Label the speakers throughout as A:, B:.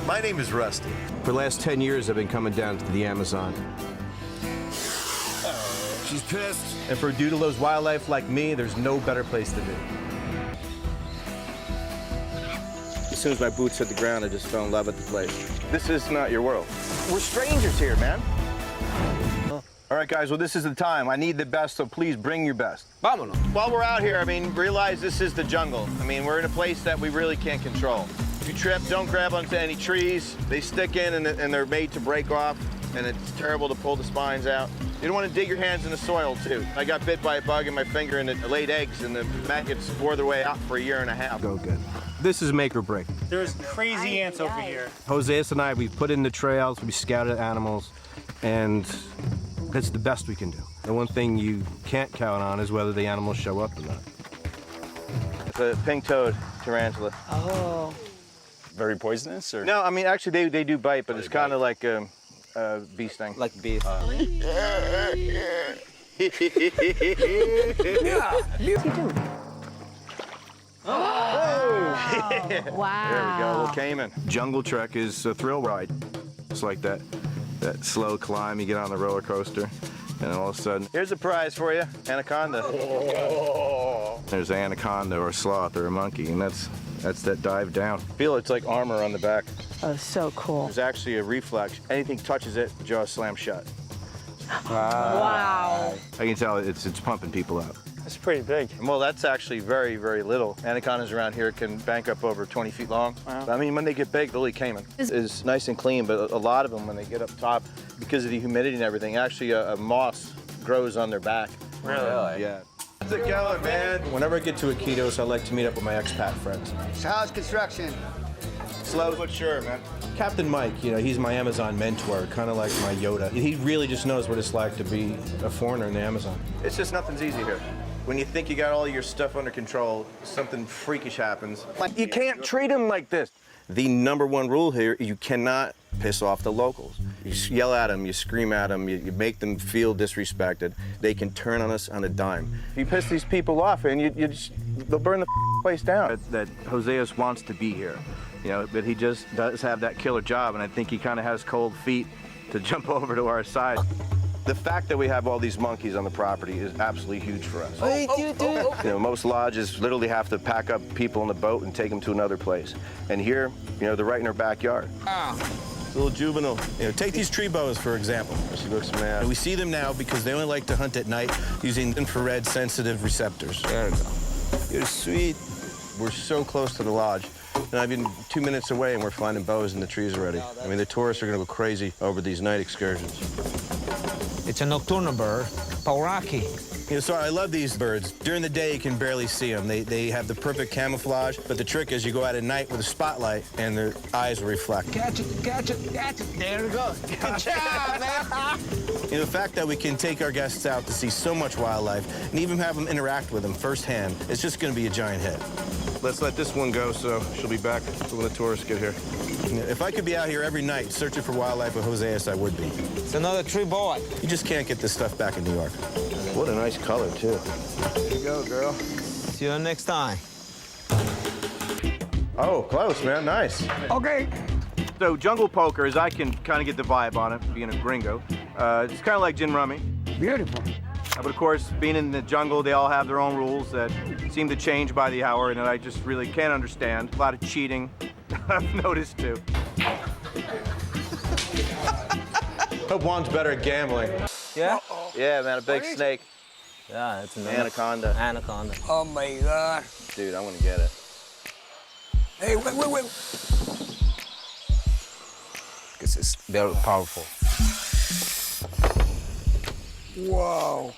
A: My name is Rusty.
B: For the last 10 years, I've been coming down to the Amazon.
A: She's pissed.
B: And for a dude who loves wildlife like me, there's no better place to be. As soon as my boots hit the ground, I just fell in love with the place. This is not your world. We're strangers here, man. All right, guys, well, this is the time. I need the best, so please bring your best.
C: Vámonos.
B: While we're out here, I mean, realize this is the jungle. I mean, we're in a place that we really can't control. If you trip, don't grab onto any trees. They stick in and they're made to break off, and it's terrible to pull the spines out. You don't want to dig your hands in the soil, too. I got bit by a bug in my finger, and it laid eggs, and the maggots bore their way out for a year and a half. Go good. This is make or break.
D: There's crazy ants over here.
B: Joseus and I, we've put in the trails, we scouted animals, and that's the best we can do. The one thing you can't count on is whether the animals show up or not. The pink-toed tarantula.
E: Oh.
C: Very poisonous, or?
B: No, I mean, actually, they do bite, but it's kind of like a bee sting.
C: Like beef.
E: Yeah.
B: Oh.
E: Wow.
B: There we go, a little caiman. Jungle Trek is a thrill ride. It's like that slow climb, you get on the roller coaster, and all of a sudden, here's a prize for you, anaconda. Oh. There's an anaconda or a sloth or a monkey, and that's that dive down. Feel it's like armor on the back.
E: Oh, so cool.
B: There's actually a reflex. Anything touches it, jaw slams shut.
E: Wow.
B: I can tell it's pumping people out.
D: That's pretty big.
B: Well, that's actually very, very little. Anacondas around here can bank up over 20 feet long.
D: Wow.
B: I mean, when they get big, they'll eat caiman. It's nice and clean, but a lot of them, when they get up top, because of the humidity and everything, actually a moss grows on their back.
D: Really?
B: Yeah. It's a killer, man. Whenever I get to Iquitos, I like to meet up with my expat friends.
F: So how's construction?
B: Slow but sure, man. Captain Mike, you know, he's my Amazon mentor, kind of like my Yoda. He really just knows what it's like to be a foreigner in the Amazon. It's just nothing's easy here. When you think you got all your stuff under control, something freakish happens. You can't treat them like this. The #1 rule here, you cannot piss off the locals. You yell at them, you scream at them, you make them feel disrespected. They can turn on us on a dime. If you piss these people off, and they'll burn the place down. That Joseus wants to be here, you know, but he just does have that killer job, and I think he kind of has cold feet to jump over to our side. The fact that we have all these monkeys on the property is absolutely huge for us. You know, most lodges literally have to pack up people in the boat and take them to another place. And here, you know, they're right in our backyard. It's a little juvenile. You know, take these tree boas, for example. She looks mad. We see them now because they only like to hunt at night using infrared sensitive receptors. There we go. You're sweet. We're so close to the lodge. And I've been 2 minutes away and we're finding boas in the trees already. I mean, the tourists are gonna go crazy over these night excursions.
G: It's a nocturnal bird, Pauraki.
B: You know, so I love these birds. During the day, you can barely see them. They have the perfect camouflage, but the trick is you go out at night with a spotlight and their eyes will reflect.
G: Catch it, catch it, catch it. There it goes. Good job, man.
B: You know, the fact that we can take our guests out to see so much wildlife and even have them interact with them firsthand, it's just going to be a giant hit. Let's let this one go so she'll be back when the tourists get here. If I could be out here every night searching for wildlife with Joseus, I would be.
G: It's another tree boy.
B: You just can't get this stuff back in New York. What a nice color, too. There you go, girl.
G: See you next time.
B: Oh, close, man. Nice.
G: Okay.
B: So jungle poker, as I can kind of get the vibe on it, being a gringo, it's kind of like gin rummy.
G: Beautiful.
B: But of course, being in the jungle, they all have their own rules that seem to change by the hour, and that I just really can't understand. A lot of cheating, I've noticed too. Hope Juan's better at gambling.
G: Yeah?
B: Yeah, man, a big snake.
G: Yeah, it's an
B: Anaconda.
G: Anaconda.
F: Oh my God.
B: Dude, I'm gonna get it.
F: Hey, wait.
G: This is very powerful.
F: Whoa.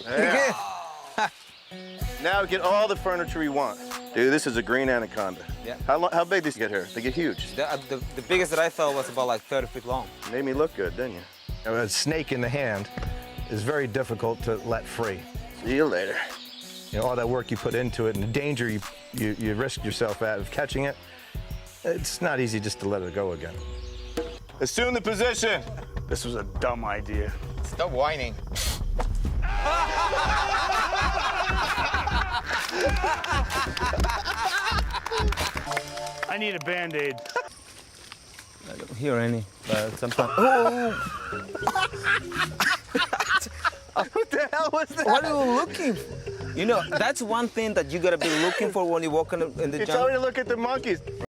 B: Yeah. Now we get all the furniture we want. Dude, this is a green anaconda.
G: Yeah.
B: How big do these get here? They get huge.
G: The biggest that I saw was about like 30 feet long.
B: Made me look good, didn't you? A snake in the hand is very difficult to let free. See you later. You know, all that work you put into it and the danger you risk yourself at of catching it, it's not easy just to let it go again. Assume the position.
D: This was a dumb idea.
G: Stop whining.
D: I need a Band-Aid.
H: I don't hear any, but sometimes. Oh!
B: What the hell was that?
H: What are you looking? You know, that's one thing that you gotta be looking for when you walk in the
B: You
H: jungle.
B: told me to look at the monkeys.